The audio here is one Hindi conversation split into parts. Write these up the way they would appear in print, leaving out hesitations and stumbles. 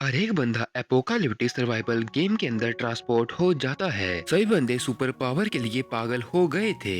हर एक बंदा एपोकालिप्टिक सर्वाइवल गेम के अंदर ट्रांसपोर्ट हो जाता है। सभी बंदे सुपर पावर के लिए पागल हो गए थे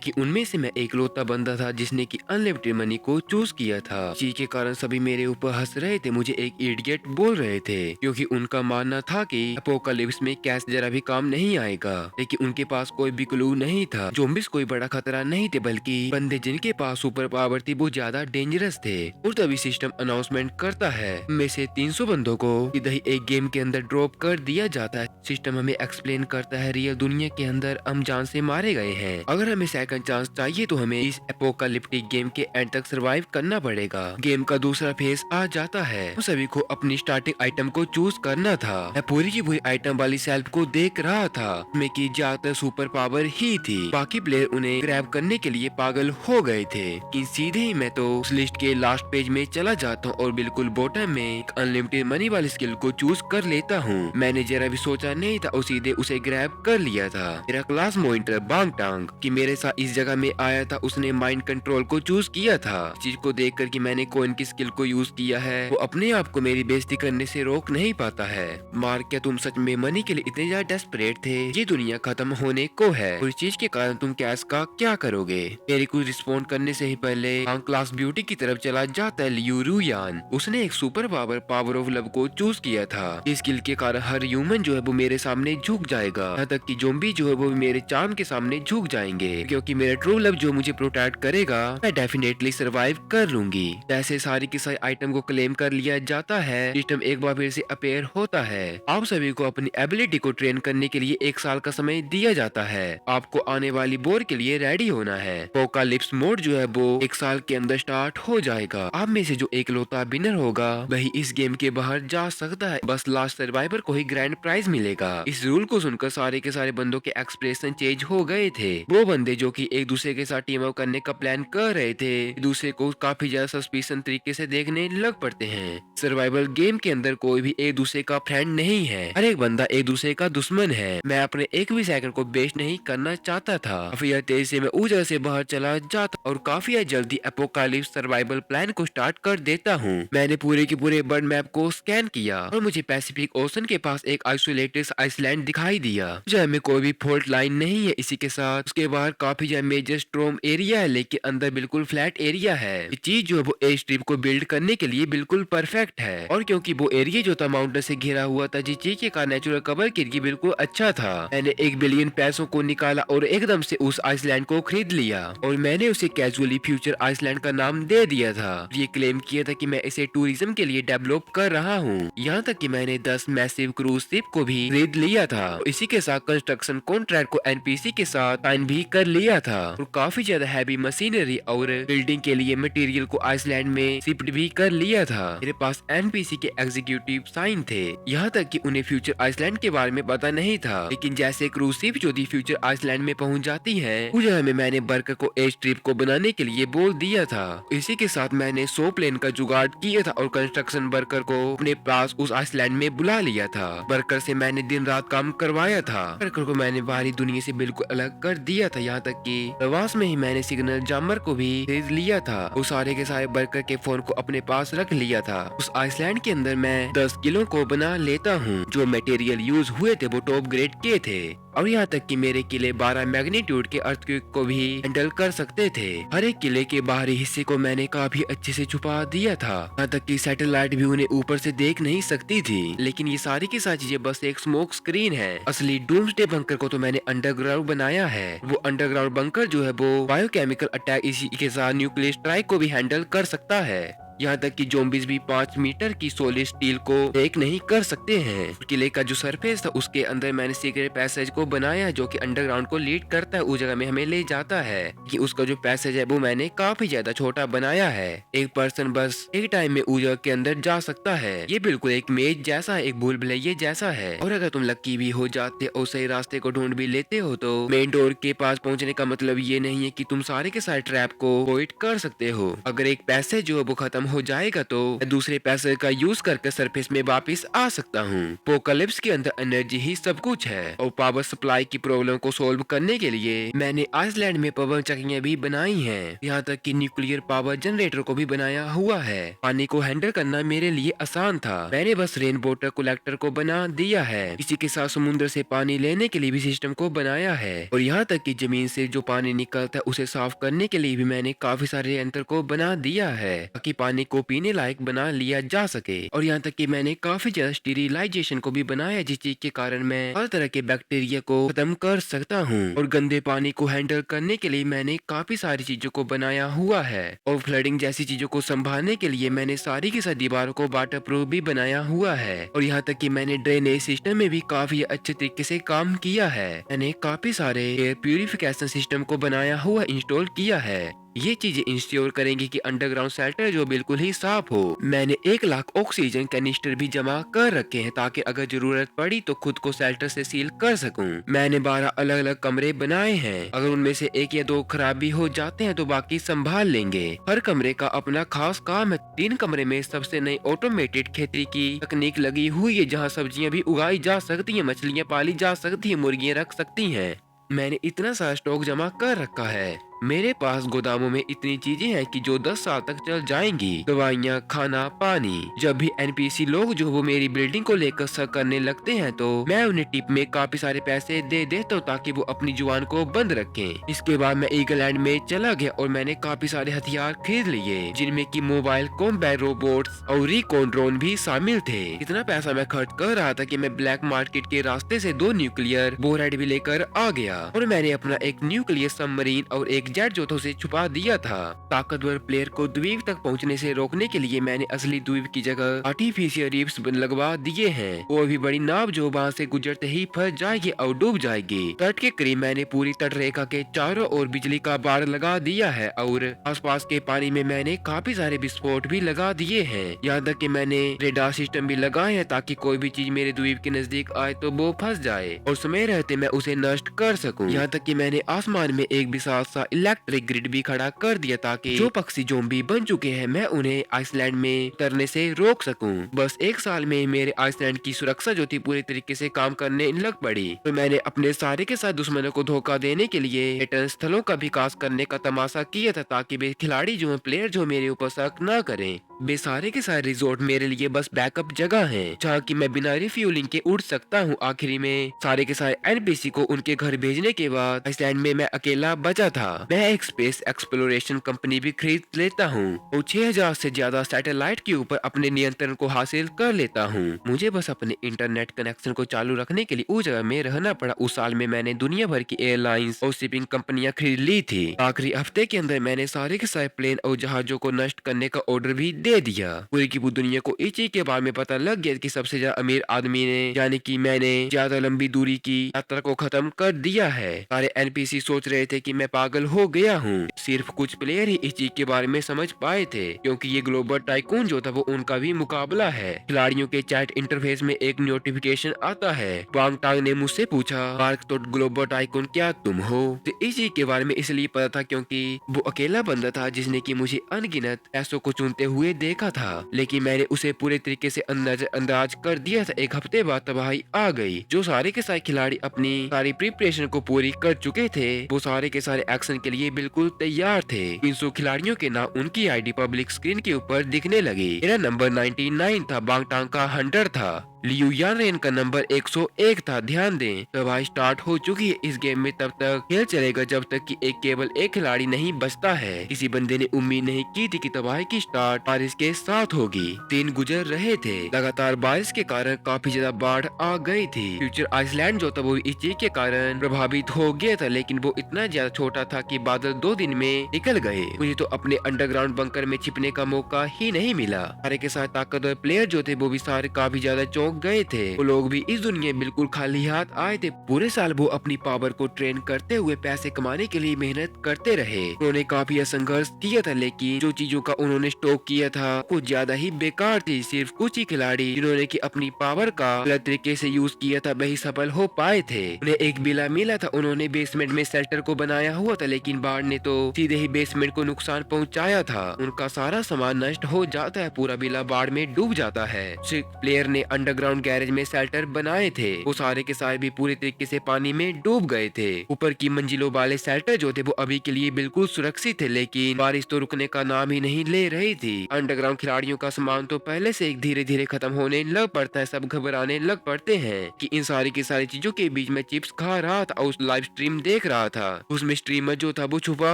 कि उनमें से मैं एकलौता बंदा था जिसने की अनलिमिटेड मनी को चूज किया था। इसी के कारण सभी मेरे ऊपर हंस रहे थे, मुझे एक इडियट बोल रहे थे, क्योंकि उनका मानना था कि एपोकालिप्स में कैश जरा भी काम नहीं आएगा। लेकिन उनके पास कोई भी क्लू नहीं था। ज़ॉम्बीज़ कोई बड़ा खतरा नहीं थे, बल्कि बंदे जिनके पास सुपर पावर थी वो ज्यादा डेंजरस थे। और तभी सिस्टम अनाउंसमेंट करता है में से 300 बंदों को सीधा ही एक गेम के अंदर ड्रॉप कर दिया जाता है। सिस्टम हमें एक्सप्लेन करता है रियल दुनिया के अंदर हम जान से मारे गए हैं। अगर हमें सेकंड चांस चाहिए तो हमें इस एपोकालिप्टिक गेम के एंड तक सरवाइव करना पड़ेगा। गेम का दूसरा फेज आ जाता है। हम सभी को अपनी स्टार्टिंग आइटम को चूज करना था। मैं पूरी की पूरी आइटम वाली सेल्फ को देख रहा था, में की ज्यादातर सुपर पावर ही थी। बाकी प्लेयर उन्हें ग्रैब करने के लिए पागल हो गए थे। कि सीधे ही मैं तो उस लिस्ट के लास्ट पेज में चला जाता हूँ और बिल्कुल बॉटम में एक अनलिमिटेड मनी वाली स्किल को चूज कर लेता हूँ। मैंने जरा भी सोचा नहीं था और सीधे उसे ग्रैब कर लिया था। मेरा क्लास मॉनिटर बांग टांग कि मेरे साथ इस जगह में आया था, उसने माइंड कंट्रोल को चूज किया था। इस चीज को देखकर कि मैंने कोइन की स्किल को यूज किया है, वो अपने आप को मेरी बेइज्जती करने से रोक नहीं पाता है। मार्क, क्या तुम सच में मनी के लिए इतने ज्यादा डेस्परेट थे? ये दुनिया खत्म होने को है और इस चीज के कारण तुम कैश का क्या करोगे? मेरी कुछ रिस्पॉन्ड करने से ही पहले हांग क्लास ब्यूटी की तरफ चला जाता है लियू रुयान। उसने एक सुपर पावर ऑफ लव को चूज किया था। इस स्किल के कारण हर ह्यूमन जो है वो मेरे सामने झुक जाएगा, यहाँ तक कि ज़ॉम्बी जो है वो भी मेरे चार्म के सामने झुक जाएंगे, क्योंकि मेरा ट्रू लव जो मुझे प्रोटेक्ट करेगा, मैं डेफिनेटली सरवाइव कर लूंगी। ऐसे सारी की सारी आइटम को क्लेम कर लिया जाता है। सिस्टम एक बार फिर से अपेयर होता है। आप सभी को अपनी एबिलिटी को ट्रेन करने के लिए 1 साल का समय दिया जाता है। आपको आने वाली बोर के लिए रेडी होना है। एपोकालिप्स मोड जो है वो 1 साल के अंदर स्टार्ट हो जाएगा। आप में से जो एकलौता विनर होगा वही इस गेम के बाहर जा सकता है। बस लास्ट सर्वाइवर को ही ग्रैंड प्राइज मिलेगा। इस रूल को सुनकर सारे के सारे बंदों के एक्सप्रेशन चेंज हो गए थे। वो बंदे जो कि एक दूसरे के साथ टीम अप करने का प्लान कर रहे थे, एक दूसरे को काफी ज्यादा सस्पिशन तरीके से देखने लग पड़ते हैं। सर्वाइवल गेम के अंदर कोई भी एक दूसरे का फ्रेंड नहीं है, हर एक बंदा एक दूसरे का दुश्मन है। मैं अपने एक भी सेकंड को वेस्ट नहीं करना चाहता था। काफी तेजी से मैं उस जगह से बाहर चला जाता और काफी जल्दी एपोकालिप्स सर्वाइवल प्लान को स्टार्ट कर देता हूँ। मैंने पूरे के पूरे बर्ड मैप को स्कैन किया और मुझे पैसिफिक ओशन के पास एक आइसोलेटेड आइसलैंड दिखाई दिया, जहाँ में कोई भी फॉल्ट लाइन नहीं है। इसी के साथ उसके बाहर काफी ज्यादा मेजर स्ट्रॉम एरिया है, लेकिन अंदर बिल्कुल फ्लैट एरिया है। ये चीज जो है वो एयर स्ट्रिप को बिल्ड करने के लिए बिल्कुल परफेक्ट है। और क्योंकि वो एरिया जो था माउंटेन से घिरा हुआ था, जिस चीज के कारण नेचुरल कवर के लिए बिल्कुल अच्छा था। मैंने 1 बिलियन पैसों को निकाला और एकदम से उस आइसलैंड को खरीद लिया और मैंने उसे कैजुअली फ्यूचर आइसलैंड का नाम दे दिया था। ये क्लेम किया था कि मैं इसे टूरिज्म के लिए डेवलप कर रहा हूँ। यहाँ तक कि मैंने 10 मैसिव क्रूज शिप को भी खरीद लिया था। इसी के साथ कंस्ट्रक्शन कॉन्ट्रैक्ट को एनपीसी के साथ साइन भी कर लिया था और काफी ज्यादा हैवी मशीनरी और बिल्डिंग के लिए मटेरियल को आइसलैंड में शिफ्ट भी कर लिया था। मेरे पास एनपीसी के एग्जीक्यूटिव साइन थे, यहाँ तक कि उन्हें फ्यूचर आइसलैंड के बारे में पता नहीं था। लेकिन जैसे क्रूज शिप जो थी फ्यूचर आइसलैंड में पहुंच जाती है, उस जगह में मैंने बर्कर को एयर स्ट्रिप को बनाने के लिए बोल दिया था। इसी के साथ मैंने 100 प्लेन का जुगाड़ किया था और कंस्ट्रक्शन वर्कर को अपने पास उस आइसलैंड में बुला लिया था। वर्कर से मैंने दिन रात काम करवाया था। वर्कर को मैंने बाहरी दुनिया से बिल्कुल अलग कर दिया था, यहाँ तक कि प्रवास में ही मैंने सिग्नल जामर को भी खरीद लिया था। उस सारे के सारे वर्कर के फोन को अपने पास रख लिया था। उस आइसलैंड के अंदर मैं 10 किलो को बना लेता हूँ। जो मटेरियल यूज हुए थे वो टॉप ग्रेड के थे और यहाँ तक कि मेरे किले 12 मैग्नीट्यूड के अर्थक्वेक को भी हैंडल कर सकते थे। हर एक किले के बाहरी हिस्से को मैंने काफी अच्छे से छुपा दिया था, यहाँ तक कि सैटेलाइट भी उन्हें ऊपर से देख नहीं सकती थी। लेकिन ये सारी की सारी चीजें बस एक स्मोक स्क्रीन है। असली डूम्सडे बंकर को तो मैंने अंडरग्राउंड बनाया है। वो अंडरग्राउंड बंकर जो है वो बायोकेमिकल अटैक, इसी के साथ न्यूक्लियर स्ट्राइक को भी हैंडल कर सकता है। यहाँ तक कि ज़ॉम्बीज़ भी 5 मीटर की सोलिड स्टील को ब्रेक नहीं कर सकते हैं। किले का जो सरफेस था उसके अंदर मैंने सीक्रेट पैसेज को बनाया है, जो कि अंडरग्राउंड को लीड करता है, उस जगह में हमें ले जाता है। कि उसका जो पैसेज है वो मैंने काफी ज्यादा छोटा बनाया है। एक पर्सन बस एक टाइम में उस जगह के अंदर जा सकता है। ये बिल्कुल एक मेज जैसा है, एक भूल भुलैया जैसा है। और अगर तुम लक्की भी हो जाते और सही रास्ते को ढूंढ भी लेते हो तो मेन डोर के पास पहुंचने का मतलब ये नहीं है कि तुम सारे के सारे ट्रैप को अवॉइड कर सकते हो। अगर एक पैसेज जो है वो खत्म हो जाएगा तो मैं दूसरे पैसे का यूज करके सरफेस में वापस आ सकता हूँ। पोकलिप्स के अंदर एनर्जी ही सब कुछ है और पावर सप्लाई की प्रॉब्लम को सोल्व करने के लिए मैंने आइसलैंड में पवन चक्कियां भी बनाई हैं। यहाँ तक कि न्यूक्लियर पावर जनरेटर को भी बनाया हुआ है। पानी को हैंडल करना मेरे लिए आसान था। मैंने बस रेन वाटर कलेक्टर को बना दिया है। इसी के साथ समुद्र से पानी लेने के लिए भी सिस्टम को बनाया है और यहाँ तक कि जमीन से जो पानी निकलता है उसे साफ करने के लिए भी मैंने काफी सारे यंत्र को बना दिया है ताकि पानी को पीने लायक बना लिया जा सके। और यहाँ तक कि मैंने काफी ज्यादा स्टीरिलाइजेशन को भी बनाया जिस चीज के कारण मैं हर तरह के बैक्टीरिया को खत्म कर सकता हूँ। और गंदे पानी को हैंडल करने के लिए मैंने काफी सारी चीजों को बनाया हुआ है और फ्लडिंग जैसी चीजों को संभालने के लिए मैंने सारी की सारी दीवारों को वाटर प्रूफ भी बनाया हुआ है। और यहाँ तक कि मैंने ड्रेनेज सिस्टम में भी काफी अच्छे तरीके से काम किया है। मैंने काफी सारे एयर प्यूरिफिकेशन सिस्टम को बनाया हुआ इंस्टॉल किया है। ये चीजें इंश्योर करेंगी कि अंडरग्राउंड शेल्टर जो बिल्कुल ही साफ हो। मैंने 1 लाख ऑक्सीजन कैनिस्टर भी जमा कर रखे हैं ताकि अगर जरूरत पड़ी तो खुद को शेल्टर से सील कर सकूं। मैंने 12 अलग अलग कमरे बनाए हैं। अगर उनमें से 1 या 2 खराब भी हो जाते हैं तो बाकी संभाल लेंगे। हर कमरे का अपना खास काम है। 3 कमरे में सबसे नई ऑटोमेटेड खेती की तकनीक लगी हुई है जहाँ सब्जियाँ भी उगाई जा सकती है, मछलियाँ पाली जा सकती है, मुर्गियाँ रख सकती है। मैंने इतना सारा स्टॉक जमा कर रखा है। मेरे पास गोदामों में इतनी चीजें हैं कि जो 10 साल तक चल जाएंगी। दवाइयाँ, खाना, पानी। जब भी एनपीसी लोग जो वो मेरी बिल्डिंग को लेकर शक करने लगते हैं तो मैं उन्हें टिप में काफी सारे पैसे दे देता हूँ ताकि वो अपनी जुबान को बंद रखें। इसके बाद मैं ईगलैंड में चला गया और मैंने काफी सारे हथियार खरीद लिए जिनमें की मोबाइल कॉम्बैट रोबोट्स और रिकॉन ड्रोन भी शामिल थे। इतना पैसा मैं खर्च कर रहा था कि मैं ब्लैक मार्केट के रास्ते से 2 न्यूक्लियर बोरहेड भी लेकर आ गया और मैंने अपना एक न्यूक्लियर सबमरीन और एक जेट जो था उसे छुपा दिया था। ताकतवर प्लेयर को द्वीप तक पहुंचने से रोकने के लिए मैंने असली द्वीप की जगह आर्टिफिशियल रीफ्स लगवा दिए हैं। कोई भी बड़ी नाव जो वहां से गुजरते ही फंस जाएगी और डूब जाएगी। तट के करीब मैंने पूरी तट रेखा के चारों ओर बिजली का बाड़ लगा दिया है और आसपास के पानी में मैंने काफी सारे विस्फोट भी लगा दिए हैं। यहाँ तक कि मैंने रेडार सिस्टम भी लगाए हैं ताकि कोई भी चीज मेरे द्वीप के नजदीक आए तो वो फंस जाए और समय रहते मैं उसे नष्ट कर सकूं। यहाँ तक कि मैंने आसमान में एक विशाल सा इलेक्ट्रिक ग्रिड भी खड़ा कर दिया ताकि जो पक्षी ज़ोंबी बन चुके हैं मैं उन्हें आइसलैंड में उतरने से रोक सकूं। बस 1 साल में मेरे आइसलैंड की सुरक्षा जो थी पूरी तरीके से काम करने लग पड़ी। तो मैंने अपने सारे के साथ दुश्मनों को धोखा देने के लिए पर्यटन स्थलों का विकास करने का तमाशा किया था ताकि वे खिलाड़ी जो है प्लेयर जो मेरे ऊपर शक न करें। वे सारे के सारे रिजोर्ट मेरे लिए बस बैकअप जगह हैं जहाँ की मैं बिना रिफ्यूलिंग के उड़ सकता हूँ। आखिरी में सारे के सारे एनपीसी को उनके घर भेजने के बाद आइसलैंड में मैं अकेला बचा था। मैं एक स्पेस एक्सप्लोरेशन कंपनी भी खरीद लेता हूँ और 6000 से ज्यादा सैटेलाइट के ऊपर अपने नियंत्रण को हासिल कर लेता हूँ। मुझे बस अपने इंटरनेट कनेक्शन को चालू रखने के लिए उस जगह में रहना पड़ा। उस साल में मैंने दुनिया भर की एयरलाइंस और शिपिंग कंपनियां खरीद ली थी। आखिरी हफ्ते के अंदर मैंने सारे के सारे प्लेन और जहाजों को नष्ट करने का ऑर्डर भी दे दिया। पूरी की पूरी दुनिया को इस चीज के बारे में पता लग गया कि सबसे ज्यादा अमीर आदमी ने यानी कि मैंने ज्यादा लंबी दूरी की यात्रा को खत्म कर दिया है। सारे एनपीसी सोच रहे थे कि मैं पागल हो गया हूँ। सिर्फ कुछ प्लेयर ही इस चीज के बारे में समझ पाए थे क्योंकि ये ग्लोबल टाइकून जो था वो उनका भी मुकाबला है। खिलाड़ियों के चैट इंटरफेस में एक नोटिफिकेशन आता है। वांग टांग ने मुझसे पूछा, मार्क तो ग्लोबल टाइकून क्या तुम हो? तो इस चीज के बारे में इसलिए पता था क्योंकि वो अकेला बंदा था जिसने की मुझे अनगिनत पैसों को चुनते हुए देखा था, लेकिन मैंने उसे पूरे तरीके से अंदाज कर दिया था। 1 हफ्ते बाद तबाही आ गई। जो सारे के सारे खिलाड़ी अपनी सारी प्रिपरेशन को पूरी कर चुके थे वो सारे के सारे एक्शन के लिए बिल्कुल तैयार थे। 300 खिलाड़ियों के नाम उनकी आईडी पब्लिक स्क्रीन के ऊपर दिखने लगे। मेरा नंबर 99 था, बांग टांग का 100 था, लियू यान का नंबर 101 था। ध्यान दें तबाही स्टार्ट हो चुकी है। इस गेम में तब तक खेल चलेगा जब तक कि केवल एक खिलाड़ी नहीं बचता है। किसी बंदे ने उम्मीद नहीं की थी कि तबाही की स्टार्ट बारिश के साथ होगी। दिन गुजर रहे थे। लगातार बारिश के कारण काफी ज्यादा बाढ़ आ गई थी। फ्यूचर आइसलैंड जो था वो इस चीज के कारण प्रभावित हो गया था, लेकिन वो इतना ज्यादा छोटा था कि बादल 2 दिन में निकल गए। मुझे तो अपने अंडरग्राउंड बंकर में छिपने का मौका ही नहीं मिला। सारे के सारे ताकतवर प्लेयर जो थे वो भी सारे काफी ज्यादा चौंक चौंक गए थे। वो लोग भी इस दुनिया में बिल्कुल खाली हाथ आए थे। पूरे साल वो अपनी पावर को ट्रेन करते हुए पैसे कमाने के लिए मेहनत करते रहे। उन्होंने काफी संघर्ष किया था, लेकिन जो चीजों का उन्होंने स्टॉक किया था कुछ ज्यादा ही बेकार थी। सिर्फ कुछ ही खिलाड़ी जिन्होंने की अपनी पावर का गलत तरीके से यूज किया था वही सफल हो पाए थे। उन्हें एक बिला मिला था, उन्होंने बेसमेंट में शेल्टर को बनाया हुआ था, लेकिन बाढ़ ने तो सीधे ही बेसमेंट को नुकसान पहुंचाया था। उनका सारा सामान नष्ट हो जाता है, पूरा बिला बाढ़ में डूब जाता है। प्लेयर ने अंडरग्राउंड गैरेज में शेल्टर बनाए थे, वो सारे के सारे भी पूरी तरीके से पानी में डूब गए थे। ऊपर की मंजिलों वाले शेल्टर जो थे वो अभी के लिए बिल्कुल सुरक्षित थे, लेकिन बारिश तो रुकने का नाम ही नहीं ले रही थी। अंडरग्राउंड खिलाड़ियों का सामान तो पहले से धीरे धीरे खत्म होने लग पड़ता है। सब घबराने लग पड़ते हैं कि इन सारी की सारी चीजों के बीच में चिप्स खा रहा था और उस लाइव स्ट्रीम देख रहा था। उसमें स्ट्रीमर जो था वो छुपा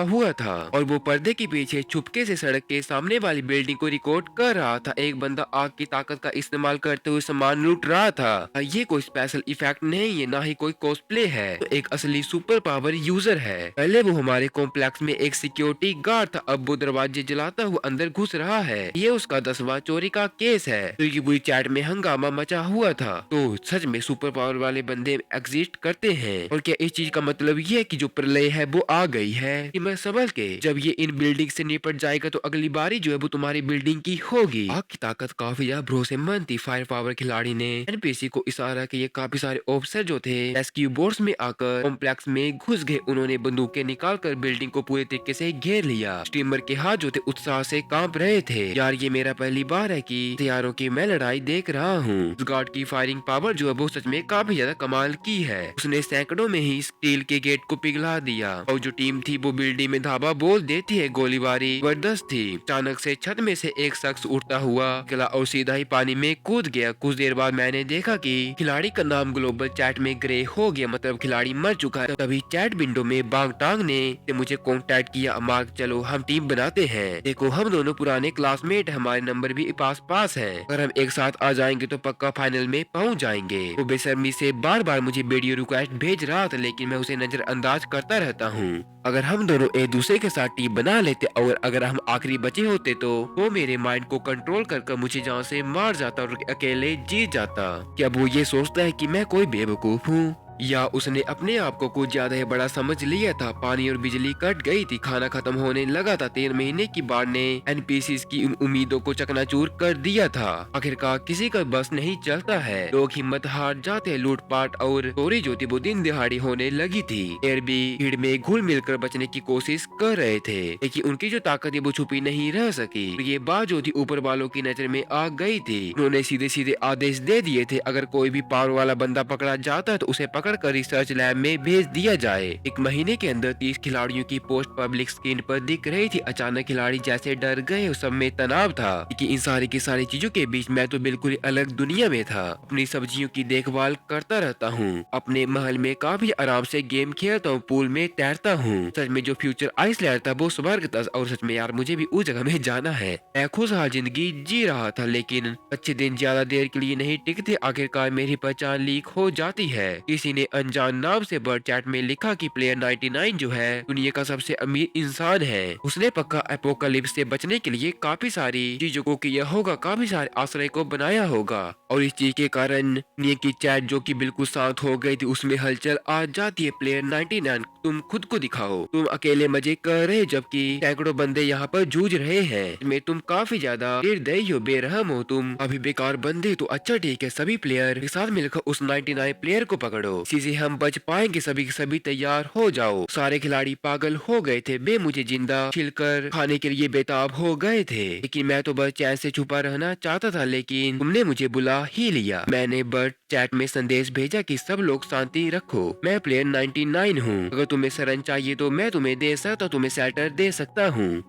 हुआ था और वो पर्दे के पीछे छुपके से सड़क के सामने वाली बिल्डिंग को रिकॉर्ड कर रहा था। एक बंदा आग की ताकत का इस्तेमाल करते हुए सामान लूट रहा था। ये कोई स्पेशल इफेक्ट नहीं है, ना ही कोई कॉस्प्ले है, तो एक असली सुपर पावर यूजर है। पहले वो हमारे कॉम्प्लेक्स में एक सिक्योरिटी गार्ड था, अब वो दरवाजे जलाता हुआ अंदर घुस रहा है। ये उसका 10वां चोरी का केस है। क्योंकि पूरी चैट में हंगामा मचा हुआ था। तो सच में सुपर पावर वाले बंदे एग्जिस्ट करते हैं, और क्या इस चीज का मतलब ये है कि जो प्रलय है वो आ गई है? कि मैं संभल के जब ये इन बिल्डिंग से निपट जाएगा तो अगली बारी जो है वो तुम्हारी बिल्डिंग की होगी। आग की ताकत काफी ज्यादा भरोसेमंद थी। फायर पावर खिलाड़ी ने एनपीसी को इशारा किया। ये काफी सारे ऑफिसर जो थे रेस्क्यू बोट्स में आकर कॉम्प्लेक्स में घुस गए। उन्होंने बंदूकें निकालकर बिल्डिंग को पूरे तरीके से घेर लिया। स्टीमर के हाथ जो थे उत्साह से कांप रहे थे। यार ये मेरा पहली बार है कि हथियारों की मैं लड़ाई देख रहा हूँ। उस गार्ड की फायरिंग पावर जो है वो सच में काफी ज्यादा कमाल की है। उसने सैकड़ों में ही स्टील के गेट को पिघला दिया, और जो टीम थी वो बिल्डिंग में धावा बोल देती है। गोलीबारी जबरदस्त थी। अचानक से छत में से एक शख्स उड़ता हुआ निकला और सीधा ही पानी में कूद गया। कुछ देर बाद मैंने देखा कि खिलाड़ी का नाम ग्लोबल चैट में ग्रे हो गया, मतलब खिलाड़ी मर चुका है। तभी चैट विंडो में बांग टांग ने मुझे कांटेक्ट किया। मार्क चलो हम टीम बनाते हैं, देखो हम दोनों पुराने क्लासमेट, हमारे नंबर भी पास पास है, अगर हम एक साथ आ जाएंगे तो पक्का फाइनल में पहुंच जाएंगे। वो बेशर्मी से बार बार मुझे वीडियो रिक्वेस्ट भेज रहा था, लेकिन मैं उसे नजरअंदाज करता रहता हूँ। अगर हम दोनों एक दूसरे के साथ टीम बना लेते और अगर हम आखिरी बचे होते तो वो मेरे माइंड को कंट्रोल कर मुझे जान से मार जाता और अकेले जीत जाता। क्या वो ये सोचता है कि मैं कोई बेवकूफ हूँ, या उसने अपने आप को कुछ ज्यादा ही बड़ा समझ लिया था? पानी और बिजली कट गई थी, खाना खत्म होने लगा था। 3 महीने की बाढ़ ने एनपीसी की उम्मीदों को चकनाचूर कर दिया था। आखिरकार किसी का बस नहीं चलता है, लोग हिम्मत हार जाते हैं। लूटपाट और चोरी जो थी वो दिन दिहाड़ी होने लगी थी। एयर भी भीड़ में घुल मिलकर बचने की कोशिश कर रहे थे, लेकिन उनकी जो ताकत है वो छुपी नहीं रह सकी। ये बात जो थी ऊपर वालों की नजर में आ गई थी। उन्होंने सीधे सीधे आदेश दे दिए थे, अगर कोई भी पावर वाला बंदा पकड़ा जाता है तो उसे कर रिसर्च लैब में भेज दिया जाए। 1 महीने के अंदर 30 खिलाड़ियों की पोस्ट पब्लिक स्क्रीन पर दिख रही थी। अचानक खिलाड़ी जैसे डर गए, सब में तनाव था कि इन सारी की सारी चीजों के बीच मैं तो बिल्कुल अलग दुनिया में था। अपनी सब्जियों की देखभाल करता रहता हूँ, अपने महल में काफी आराम से गेम खेलता हूँ, पूल में तैरता हूँ। सच में जो फ्यूचर आइसलैंड था वो स्वर्ग था, और सच में यार मुझे भी उस जगह में जाना है। मैं खुशहाल जिंदगी जी रहा था, लेकिन अच्छे दिन ज्यादा देर के लिए नहीं टिकते। आखिरकार मेरी पहचान लीक हो जाती है। किसी ने अनजान नाम से बर्ड चैट में लिखा कि प्लेयर 99 जो है दुनिया का सबसे अमीर इंसान है। उसने पक्का एपोकलिप्स से बचने के लिए काफी सारी चीजों को किया होगा, काफी सारे आश्रय को बनाया होगा, और इस चीज के कारण दुनिया की चैट जो कि बिल्कुल शांत हो गई थी उसमें हलचल आ जाती है। प्लेयर 99 तुम खुद को दिखाओ, तुम अकेले मजे कर रहे जबकि सैकड़ों बंदे यहाँ पर जूझ रहे हैं। में तुम काफी ज्यादा निर्दयी हो, बेरहम हो, तुम अभी बेकार बंदे। तो अच्छा ठीक है, सभी प्लेयर एक साथ मिलकर उस 99 प्लेयर को पकड़ो, इसी से हम बच पाएंगे। सभी के सभी तैयार हो जाओ। सारे खिलाड़ी पागल हो गए थे, वे मुझे जिंदा छिलकर खाने के लिए बेताब हो गए थे, लेकिन मैं तो बस चैन से छुपा रहना चाहता था। लेकिन तुमने मुझे बुला ही लिया। मैंने बर्ड चैट में संदेश भेजा कि सब लोग शांति रखो, मैं प्लेयर 99 हूँ, अगर तुम्हें शरण चाहिए तो मैं तुम्हें दे सकता, तुम्हें शेल्टर दे सकता हूँ।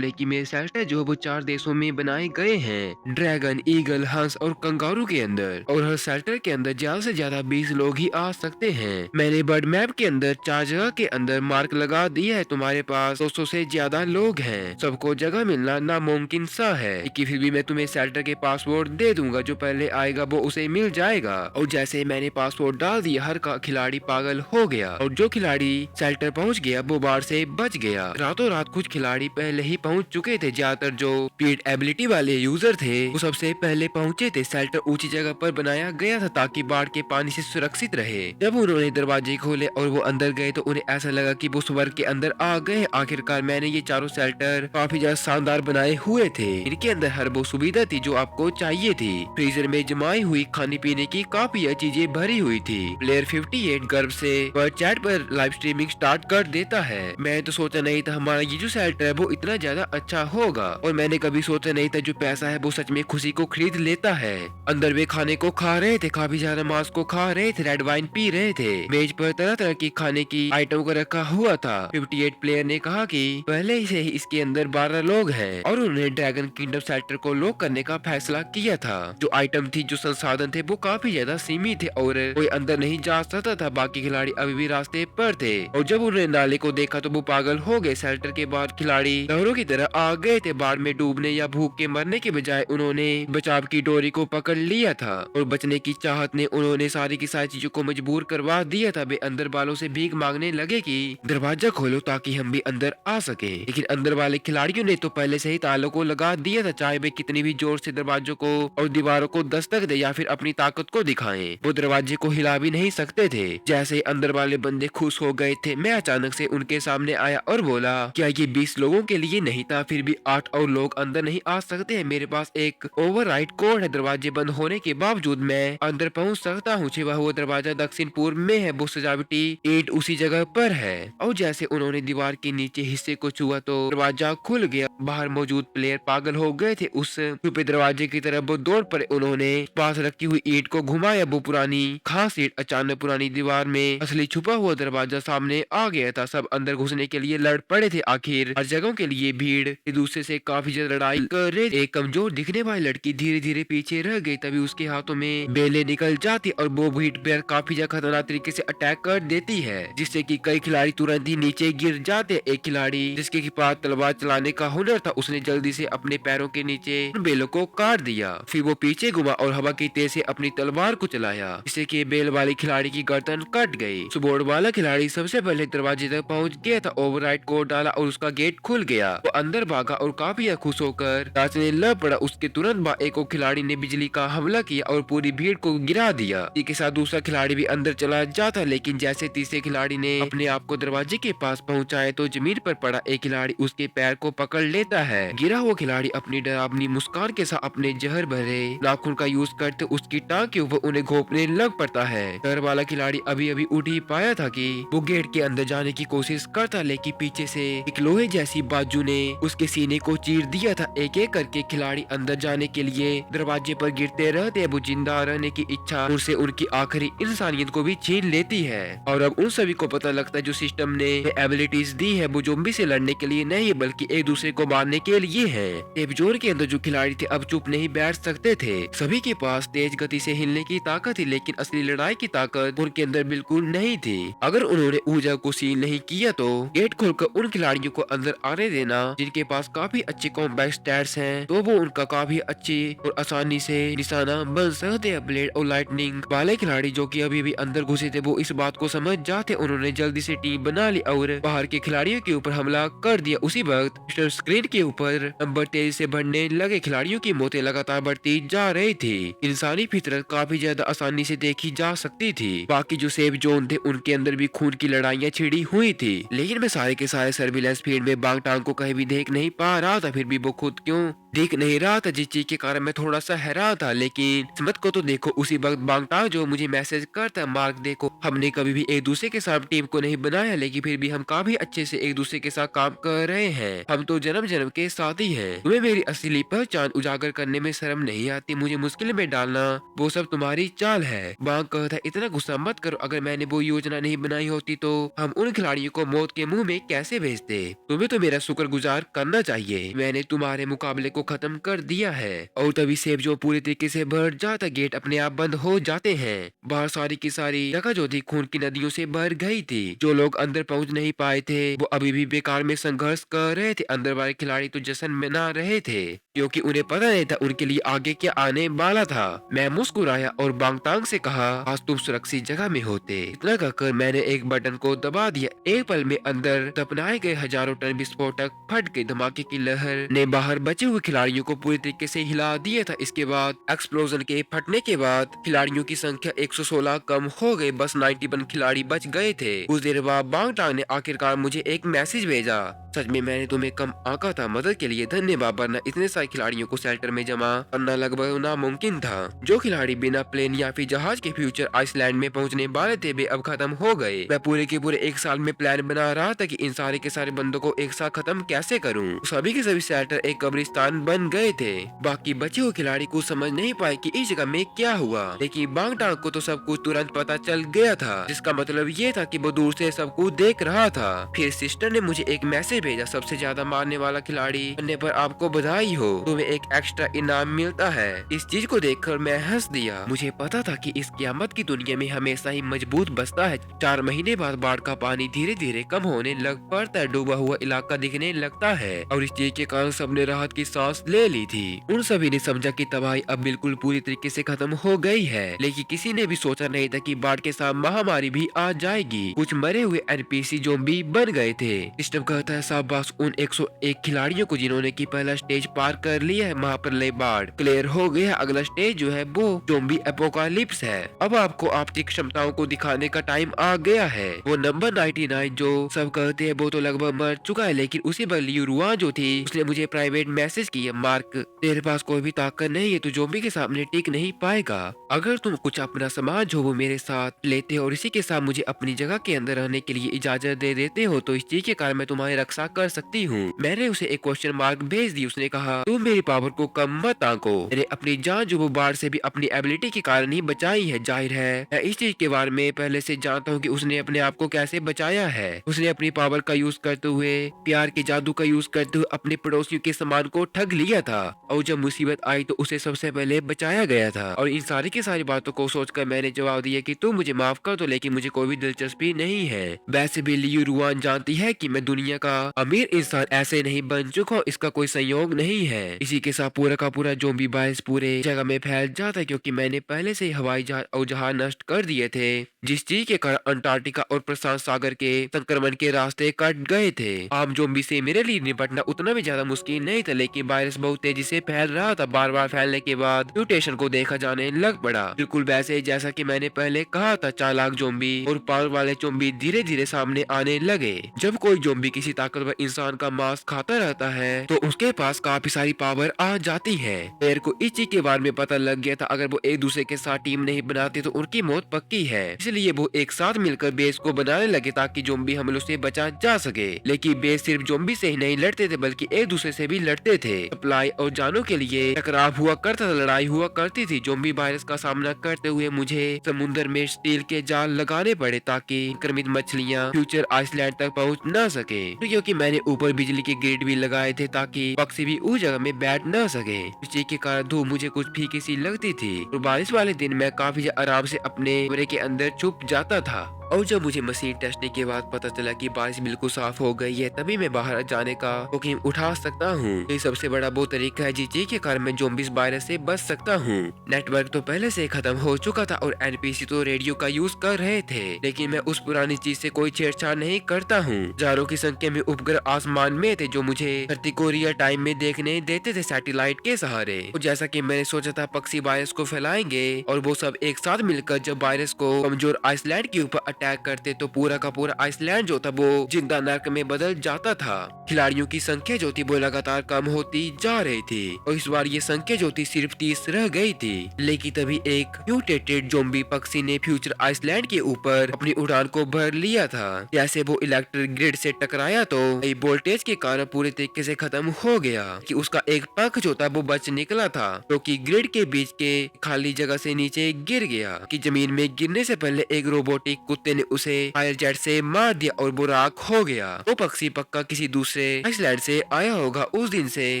लेकिन मेरे शेल्टर जो वो 4 देशों में बनाए गए हैं, ड्रैगन, ईगल, हंस और कंगारू के अंदर, और हर शेल्टर के अंदर ज्यादा से ज्यादा 20 लोग ही आ सकते हैं। मैंने बर्ड मैप के अंदर 4 जगह के अंदर मार्क लगा दिया है। तुम्हारे पास 200 से ज्यादा लोग हैं, सबको जगह मिलना नामुमकिन सा है, लेकिन फिर भी मैं तुम्हें शेल्टर के पासवर्ड दे दूंगा, जो पहले आएगा वो उसे मिल जाएगा। और जैसे मैंने पासवर्ड डाल दिया, हर का खिलाड़ी पागल हो गया, और जो खिलाड़ी शेल्टर पहुँच गया वो बाढ़ से बच गया। रातों रात कुछ खिलाड़ी पहले ही पहुंच चुके थे। ज्यादातर जो स्पीड एबिलिटी वाले यूजर थे वो सबसे पहले पहुंचे थे। शेल्टर ऊंची जगह पर बनाया गया था ताकि बाढ़ के पानी से सुरक्षित रहे। जब उन्होंने दरवाजे खोले और वो अंदर गए तो उन्हें ऐसा लगा कि वो स्वर्ग के अंदर आ गए। आखिरकार मैंने ये चारों शेल्टर काफी ज्यादा शानदार बनाए हुए थे। इनके अंदर हर वो सुविधा थी जो आपको चाहिए थी। फ्रीजर में जमाई हुई खाने पीने की काफी चीजें भरी हुई थी। प्लेयर 58 गर्व से चैट पर लाइव स्ट्रीमिंग स्टार्ट कर देता है। मैं तो सोचा नहीं था हमारा ये जो शेल्टर है वो इतना ज्यादा अच्छा होगा, और मैंने कभी सोचा नहीं था जो पैसा है वो सच में खुशी को खरीद लेता है। अंदर वे खाने को खा रहे थे, काफी ज्यादा मांस को खा रहे थे, रेड वाइन पी रहे थे। मेज पर तरह तरह की खाने की आइटम को रखा हुआ था। 58 प्लेयर ने कहा कि पहले से ही इसके अंदर 12 लोग हैं और उन्होंने ड्रैगन किंगडम शेल्टर को लॉक करने का फैसला किया था। जो आइटम थी, जो संसाधन थे वो काफी ज्यादा सीमित थे और कोई अंदर नहीं जा सकता था। बाकी खिलाड़ी अभी भी रास्ते पर थे और जब उन्होंने नाले को देखा तो वो पागल हो गए। शेल्टर के बाद खिलाड़ी लहरों की तरह आ गए थे। बाढ़ में डूबने या भूख के मरने के बजाय उन्होंने बचाव की डोरी को पकड़ लिया था और बचने की चाहत ने उन्होंने सारी की सारी चीजों को मजबूर करवा दिया था। वे अंदर वालों से भीख मांगने लगे कि दरवाजा खोलो ताकि हम भी अंदर आ सके, लेकिन अंदर वाले खिलाड़ियों ने तो पहले से ही तालों को लगा दिया था। चाहे वे कितनी भी जोर से दरवाजों को और दीवारों को दस्तक दे या फिर अपनी ताकत को दिखाएं, वो दरवाजे को हिला भी नहीं सकते थे। जैसे ही अंदर वाले बंदे खुश हो गए थे, मैं अचानक से उनके सामने आया और बोला, क्या ये 20 लोगों के लिए नहीं था? फिर भी 8 और लोग अंदर नहीं आ सकते हैं। मेरे पास एक ओवरराइड कोड है। दरवाजे बंद होने के बावजूद मैं अंदर पहुंच सकता हूँ। छिपा हुआ दरवाजा दक्षिण पूर्व में है। वो सजावटी ईंट उसी जगह पर है। और जैसे उन्होंने दीवार के नीचे हिस्से को छुआ तो दरवाजा खुल गया। बाहर मौजूद प्लेयर पागल हो गए थे। उस छुपे दरवाजे की तरफ वो दौड़ पड़े। उन्होंने पास रखी हुई ईंट को घुमाया। वो पुरानी खास ईंट अचानक पुरानी दीवार में असली छुपा हुआ दरवाजा सामने आ गया था। सब अंदर घुसने के लिए लड़ पड़े थे। आखिर हर जगह के लिए भीड़ एक दूसरे से काफी ज्यादा लड़ाई कर रहे। एक कमजोर दिखने वाली लड़की धीरे धीरे पीछे रह गई। तभी उसके हाथों में बेलें निकल जाती और वो भीड़ पर काफी ज्यादा खतरनाक तरीके से अटैक कर देती है, जिससे कि कई खिलाड़ी तुरंत ही नीचे गिर जाते। एक खिलाड़ी जिसके पास तलवार चलाने का हुनर था, उसने जल्दी से अपने पैरों के नीचे उन बेलों को काट दिया। फिर वो पीछे घुमा और हवा की तेज से अपनी तलवार को चलाया, जिससे कि बेल वाली खिलाड़ी की गर्दन कट गई। सुबोर्ड वाला खिलाड़ी सबसे पहले दरवाजे तक पहुंच गया था। ओवरराइड कोड डाला और उसका गेट खुल गया। वो अंदर भागा और काफी खुश होकर नाचने लग पड़ा। उसके तुरंत बाद एक और खिलाड़ी ने बिजली का हमला किया और पूरी भीड़ को गिरा दिया। इसी के साथ दूसरा खिलाड़ी भी अंदर चला जाता, लेकिन जैसे तीसरे खिलाड़ी ने अपने आप को दरवाजे के पास पहुंचाया तो जमीन पर पड़ा एक खिलाड़ी उसके पैर को पकड़ लेता है। गिरा हुआ खिलाड़ी अपनी डरावनी मुस्कान के साथ अपने जहर भरे नाखून का यूज करते उसकी टांग के ऊपर उन्हें घोंपने लग पड़ता है। डर वाला खिलाड़ी अभी अभी उठ ही पाया था कि वो गेट के अंदर जाने की कोशिश करता, लेकिन पीछे से एक लोहे जैसी बाजू ने उसके सीने को चीर दिया था। एक एक करके खिलाड़ी अंदर जाने के लिए दरवाजे पर गिरते रहते हैं। वो जिंदा रहने की इच्छा उनसे उनकी आखिरी इंसानियत को भी छीन लेती है। और अब उन सभी को पता लगता है जो सिस्टम ने एबिलिटीज दी है वो ज़ॉम्बी से लड़ने के लिए नहीं बल्कि एक दूसरे को मारने के लिए है। एपिसोड के अंदर जो खिलाड़ी थे अब चुप नहीं बैठ सकते थे। सभी के पास तेज गति से हिलने की ताकत थी, लेकिन असली लड़ाई की ताकत उनके अंदर बिल्कुल नहीं थी। अगर उन्होंने ऊर्जा को सील नहीं किया तो गेट खोलकर उन खिलाड़ियों को अंदर आने देना जिनके पास काफी अच्छे कॉम्बैट स्टैट्स हैं, तो वो उनका काफी अच्छी और आसानी से निशाना बन सकते हैं। ब्लेड और लाइटनिंग वाले खिलाड़ी जो कि अभी भी अंदर घुसे थे वो इस बात को समझ जाते। उन्होंने जल्दी से टीम बना ली और बाहर के खिलाड़ियों के ऊपर हमला कर दिया। उसी वक्त स्क्रीन के ऊपर नंबर तेजी से बढ़ने लगे। खिलाड़ियों की मौतें लगातार बढ़ती जा रही थी। इंसानी फितरत काफी ज्यादा आसानी से देखी जा सकती थी। बाकी जो सेफ जोन थे उनके अंदर भी खून की लड़ाइयाँ छिड़ी हुई थी, लेकिन मैं सारे के सारे सर्विलेंस फील्ड में बांग टांग को कहीं भी देख नहीं पा रहा था। फिर भी वो खुद क्यों देख नहीं रहा था, जिस चीज के कारण मैं थोड़ा सा हैरान था। लेकिन किस्मत को तो देखो, उसी वक्त बांगटा जो मुझे मैसेज करता, मार्क देखो हमने कभी भी एक दूसरे के साथ टीम को नहीं बनाया, लेकिन फिर भी हम काफी अच्छे से एक दूसरे के साथ काम कर रहे हैं। हम तो जन्म जन्म के साथी हैं। तुम्हें मेरी असली पहचान उजागर करने में शर्म नहीं आती? मुझे मुश्किल में डालना वो सब तुम्हारी चाल है। बांग कहता, इतना गुस्सा मत करो। अगर मैंने वो योजना नहीं बनाई होती तो हम उन खिलाड़ियों को मौत के मुंह में कैसे भेजते? तुम्हें तो मेरा शुक्रगुजार करना चाहिए। मैंने तुम्हारे मुकाबले को खत्म कर दिया है। और तभी सेब जो पूरी तरीके से भर जाता, गेट अपने आप बंद हो जाते हैं। बाहर सारी की सारी जगह जो थी खून की नदियों से भर गई थी। जो लोग अंदर पहुंच नहीं पाए थे वो अभी भी बेकार में संघर्ष कर रहे थे। अंदर वाले खिलाड़ी तो जश्न मना रहे थे क्योंकि उन्हें पता नहीं था उनके लिए आगे क्या आने वाला था। मैं मुस्कुराया और बांगटांग से कहा, आज तुम सुरक्षित जगह में होते। इतना कहकर मैंने एक बटन को दबा दिया। एक पल में अंदर दफनाए गए हजारों टन विस्फोटक फट गई। धमाके की लहर ने बाहर बचे हुए खिलाड़ियों को पूरी तरीके से हिला दिया था। इसके बाद एक्सप्लोजन के फटने के बाद खिलाड़ियों की संख्या 116 कम हो गई। बस 91 खिलाड़ी बच गए थे। कुछ देर बाद बांग टांग ने आखिरकार मुझे एक मैसेज भेजा, सच में मैंने तुम्हें कम आंका था, मदद के लिए धन्यवाद, वरना इतने सारे खिलाड़ियों को शेल्टर में जमा करना लगभग नामुमकिन था। जो खिलाड़ी बिना प्लेन या फिर जहाज के फ्यूचर आइसलैंड में पहुंचने वाले थे वे अब खत्म हो गए। मैं पूरे के पूरे एक साल में प्लान बना रहा था कि इन सारे के सारे बंदों को एक साथ खत्म कैसे करूं। सभी के सभी शेल्टर एक कब्रिस्तान बन गए थे। बाकी बचे हुए खिलाड़ी कुछ समझ नहीं पाए कि इस जगह में क्या हुआ, लेकिन बांग टांग को तो सब कुछ तुरंत पता चल गया था, जिसका मतलब ये था कि वो दूर से सब कुछ देख रहा था। फिर सिस्टर ने मुझे एक मैसेज भेजा, सबसे ज्यादा मारने वाला खिलाड़ी बनने पर आपको बधाई हो, तुम्हें एक एक्स्ट्रा इनाम मिलता है। इस चीज को देखकर मैं हंस दिया। मुझे पता था कि इस क़यामत की दुनिया में हमेशा ही मजबूत बचता है। 4 महीने बाद बाढ़ का पानी धीरे धीरे कम होने लग पड़ता है, डूबा हुआ इलाका दिखने लगता है और इस चीज के कारण सबने राहत की सांस ले ली थी। उन सभी ने समझा कि तबाही अब बिल्कुल पूरी तरीके से खत्म हो गई है, लेकिन किसी ने भी सोचा नहीं था कि बाढ़ के साथ महामारी भी आ जाएगी। कुछ मरे हुए एनपीसी ज़ॉम्बी बन गए थे। सिस्टम कहता है शाबाश उन 101 खिलाड़ियों को जिन्होंने की पहला स्टेज पार कर लिया है। महाप्रलय बाढ़ क्लियर हो गया। अगला स्टेज जो है वो ज़ॉम्बी एपोकालिप्स है। अब आपको आपकी क्षमताओं को दिखाने का टाइम आ गया है। वो नंबर 99 जो सब कहते हैं वो तो लगभग मर चुका है, लेकिन उसी पर लियू रुआन जो थी उसने मुझे प्राइवेट मैसेज किया, मार्क तेरे पास कोई भी ताकत नहीं है, तू ज़ॉम्बी के सामने टिक नहीं पाएगा। अगर तुम कुछ अपना सामान जो वो मेरे साथ लेते हो और इसी के साथ मुझे अपनी जगह के अंदर रहने के लिए इजाजत दे देते हो तो इस चीज के कारण मैं तुम्हारी रक्षा कर सकती हूँ। मैंने उसे एक क्वेश्चन मार्क भेज दी। उसने कहा तुम मेरी पावर को कम मत आंको। मैंने अपनी जान जो वो बाढ़ से भी अपनी एबिलिटी के कारण ही बचाई है। जाहिर है मैं इस चीज के बारे में पहले से जानता हूँ कि उसने अपने आप को कैसे बचाया है। उसने अपनी पावर का यूज करते हुए, प्यार के जादू का यूज करते हुए अपने पड़ोसियों के सामान को ठग लिया था और जब मुसीबत आई तो उसे सबसे पहले बचाया गया था। और इन सारी की सारी बातों को सोचकर मैंने जवाब दिया कि तुम मुझे माफ कर दो, लेकिन मुझे कोई भी दिलचस्पी नहीं है। वैसे भी लियू रुआन जानती है कि मैं दुनिया का अमीर इंसान ऐसे नहीं बन चुका हूँ, इसका कोई संयोग नहीं है। इसी के साथ पूरा का पूरा ज़ॉम्बी वायरस पूरे जगह में फैल जाता है, क्योंकि मैंने पहले से हवाई जहाज और जहाज नष्ट कर दिए थे, जिस चीज के कारण अंटार्कटिका और प्रशांत सागर के संक्रमण के रास्ते कट गए थे। आम ज़ॉम्बी से मेरे लिए निपटना उतना भी ज्यादा मुश्किल नहीं था, लेकिन वायरस बहुत तेजी से फैल रहा था। बार बार फैलने के बाद म्यूटेशन को देखा जाने लग पड़ा, बिल्कुल वैसे ही जैसा कि मैंने पहले कहा था। चालाक ज़ॉम्बी और पावर वाले ज़ॉम्बी धीरे धीरे सामने आने लगे। जब कोई ज़ॉम्बी किसी ताकतवर इंसान का मांस खाता रहता है तो उसके पास काफी सारी पावर आ जाती है। मेरे को इस चीज के बारे में पता लग गया था, अगर वो एक दूसरे के साथ टीम नहीं बनाते तो उनकी मौत पक्की है। इसलिए वो एक साथ मिलकर बेस को बनाने लगे ताकि ज़ॉम्बी हमलों से बचा जा सके। लेकिन बेस सिर्फ ज़ॉम्बी से ही नहीं लड़ते थे, बल्कि एक दूसरे से भी लड़ते थे। सप्लाई और जानों के लिए टकराव हुआ करता था, लड़ाई हुआ करती थी। ज़ॉम्बी वायरस का सामना करते हुए मुझे समुद्र में स्टील के जाल लगाने पड़े ताकि संक्रमित मछलियाँ फ्यूचर आइसलैंड तक पहुँच न सके, क्योंकि मैंने ऊपर बिजली के ग्रिड भी लगाए थे ताकि पक्षी भी उस जगह में बैठ न सके। इसी के कारण धूप मुझे कुछ फीकी सी लगती थी और बारिश वाले दिन मैं काफी आराम से अपने कमरे के अंदर छुप जाता था। और जब मुझे मशीन टेस्टने के बाद पता चला कि बारिश बिल्कुल साफ हो गई है, तभी मैं बाहर जाने का हुक्म उठा सकता हूँ। ये सबसे बड़ा वो तरीका है जिस के कारण मैं ज़ॉम्बीज़ वायरस से बच सकता हूँ। नेटवर्क तो पहले से खत्म हो चुका था और एनपीसी तो रेडियो का यूज कर रहे थे, लेकिन मैं उस पुरानी चीज से कोई छेड़छाड़ नहीं करता हूँ। हजारों की संख्या में उपग्रह आसमान में थे जो मुझे धरती को रियल टाइम में देखने देते थे सैटेलाइट के सहारे। तो जैसा कि मैंने सोचा था पक्षी वायरस को फैलाएंगे और वो सब एक साथ मिलकर जब वायरस को कमजोर आइसलैंड के ऊपर अटैक करते तो पूरा का पूरा आइसलैंड जो था वो जिंदा नर्क में बदल जाता था। खिलाड़ियों की संख्या जो थी वो लगातार कम होती जा रही थी और इस बार ये संख्या जो थी सिर्फ 30 रह गई थी। लेकिन तभी एक म्यूटेटेड ज़ॉम्बी पक्षी ने फ्यूचर आइसलैंड के ऊपर अपनी उड़ान को भर लिया था। जैसे वो इलेक्ट्रिक ग्रिड से टकराया तो वोल्टेज के कारण पूरे तरीके से खत्म हो गया कि उसका एक पंख जो था वो बच निकला था, जो कि ग्रिड के बीच के खाली जगह से नीचे गिर गया कि जमीन में गिरने से पहले एक रोबोटिक कुत्ते ने उसे फायर जेट से मार दिया और वो राख हो गया। वो पक्षी पक्का किसी दूसरे आइसलैंड से आया होगा। उस दिन से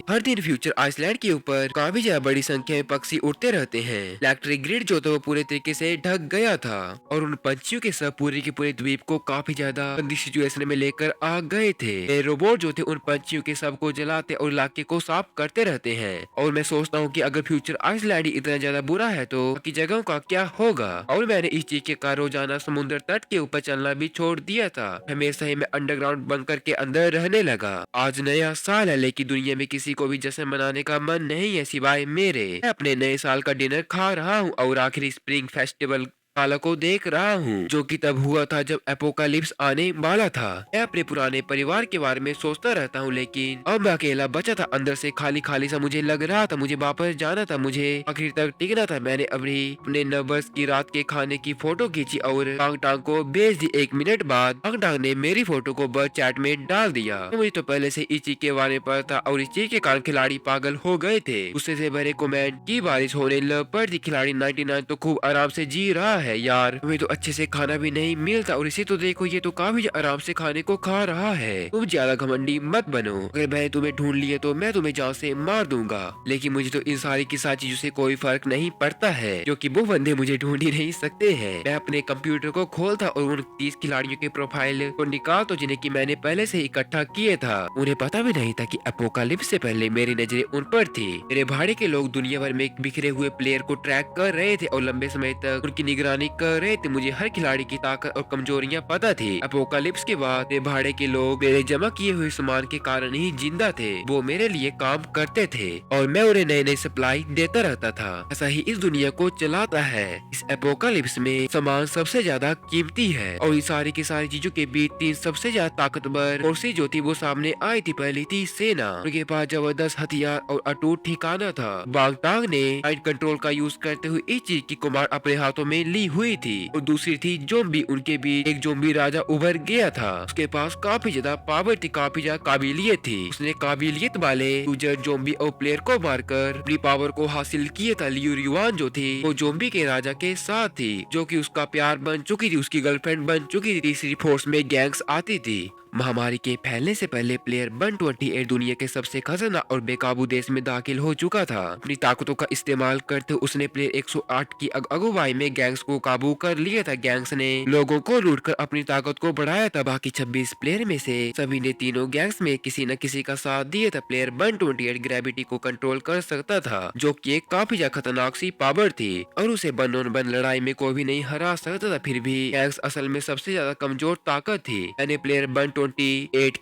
हर दिन फ्यूचर आइसलैंड के ऊपर काफी ज्यादा बड़ी संख्या में पक्षी उड़ते रहते हैं। इलेक्ट्रिक ग्रिड जो था वो पूरे तरीके से ढक गया था और उन पंछियों के सब पूरे के पूरे द्वीप को काफी ज्यादा गंदी सिचुएशन में लेकर आ गए थे। रोबोट जो थे उन पंछियों के सब को जलाते और इलाके को साफ करते रहते हैं और मैं सोचता हूँ कि अगर फ्यूचर आइसलैंड इतना ज्यादा बुरा है तो बाकी जगहों का क्या होगा। और मैंने इस चीज के कारण रोजाना समुद्र तट तट के ऊपर चलना भी छोड़ दिया था। हमेशा ही मैं अंडरग्राउंड बंकर के अंदर रहने लगा। आज नया साल है लेकिन दुनिया में किसी को भी जश्न मनाने का मन नहीं है सिवाय मेरे। मैं अपने नए साल का डिनर खा रहा हूँ और आखिरी स्प्रिंग फेस्टिवल काला को देख रहा हूँ जो कि तब हुआ था जब एपोकालिप्स आने वाला था। मैं अपने पुराने परिवार के बारे में सोचता रहता हूँ लेकिन अब मैं अकेला बचा था। अंदर से खाली खाली सा मुझे लग रहा था। मुझे वापस जाना था, मुझे आखिर तक टिकना था। मैंने अभी अपने नर्वस की रात के खाने की फोटो खींची और टांग टांग को भेज दी। 1 मिनट बाद टांग टांग ने मेरी फोटो को बर्ड चैट में डाल दिया। मुझे तो पहले से इस चीज के बारे में पता था और इस चीज के कारण खिलाड़ी पागल हो गए थे। गुस्से से भरे कमेंट की बारिश होने लग पड़ी। खिलाड़ी 99 तो खूब आराम से जी रहा है यार, तुम्हें तो अच्छे से खाना भी नहीं मिलता और इसे तो देखो ये तो काफी आराम से खाने को खा रहा है। तुम ज्यादा घमंडी मत बनो। अगर मैंने तुम्हें ढूंढ लिया तो मैं तुम्हें जान से मार दूंगा। लेकिन मुझे तो इन सारी की सारी चीजों से कोई फर्क नहीं पड़ता है क्योंकि वो बंदे मुझे ढूंढ ही नहीं सकते हैं। मैं अपने कंप्यूटर को खोलता और उन 30 खिलाड़ियों के प्रोफाइल को निकाल तो जिन्हें की मैंने पहले से इकट्ठा किए था। उन्हें पता भी नहीं था कि एपोकालिप्स से पहले मेरी नजरें उन पर थी। मेरे भाड़े के लोग दुनिया भर में बिखरे हुए प्लेयर को ट्रैक कर रहे थे और लंबे समय तक उनकी निगरानी कर रहे थे। मुझे हर खिलाड़ी की ताकत और कमजोरियां पता थी। एपोकालिप्स के बाद मेरे भाड़े के लोग मेरे जमा किए हुए सामान के कारण ही जिंदा थे। वो मेरे लिए काम करते थे और मैं उन्हें नए नए सप्लाई देता रहता था। ऐसा ही इस दुनिया को चलाता है। इस एपोकालिप्स में सामान सबसे ज्यादा कीमती है और इस सारी की सारी चीजों के बीच 3 सबसे ज्यादा ताकतवर फोर्सेस जो थी वो सामने आई थी। पहली थी सेना, उनके पास जबरदस्त हथियार और अटूट ठिकाना था। बागटांग ने माइंड कंट्रोल का यूज करते हुए इस चीज की कुमार अपने हाथों में ली हुई थी। और दूसरी थी जोम्बी, उनके बीच एक जोम्बी राजा उभर गया था। उसके पास काफी ज्यादा पावर थी, काफी ज्यादा काबिलियत थी। उसने काबिलियत वाले यूजर जोम्बी और प्लेयर को मारकर अपनी पावर को हासिल किया था। लियू युआन जो थी वो जोम्बी के राजा के साथ थी जो कि उसका प्यार बन चुकी थी, उसकी गर्लफ्रेंड बन चुकी थी। तीसरी फोर्स में गैंग्स आती थी। महामारी के फैलने से पहले प्लेयर 128 दुनिया के सबसे खतरनाक और बेकाबू देश में दाखिल हो चुका था। अपनी ताकतों का इस्तेमाल करते हुए उसने प्लेयर 108 की अगुवाई में गैंग्स को काबू कर लिया था। गैंग्स ने लोगों को लूटकर अपनी ताकत को बढ़ाया था। बाकी 26 प्लेयर में से सभी ने तीनों गैंग्स में किसी न किसी का साथ दिया था। प्लेयर 128 ग्रेविटी को कंट्रोल कर सकता था जो कि एक काफी ज्यादा खतरनाक सी पावर थी और उसे बन और बन लड़ाई में कोई भी नहीं हरा सकता था। फिर भी गैंग्स असल में सबसे ज्यादा कमजोर ताकत थी। मैंने प्लेयर 128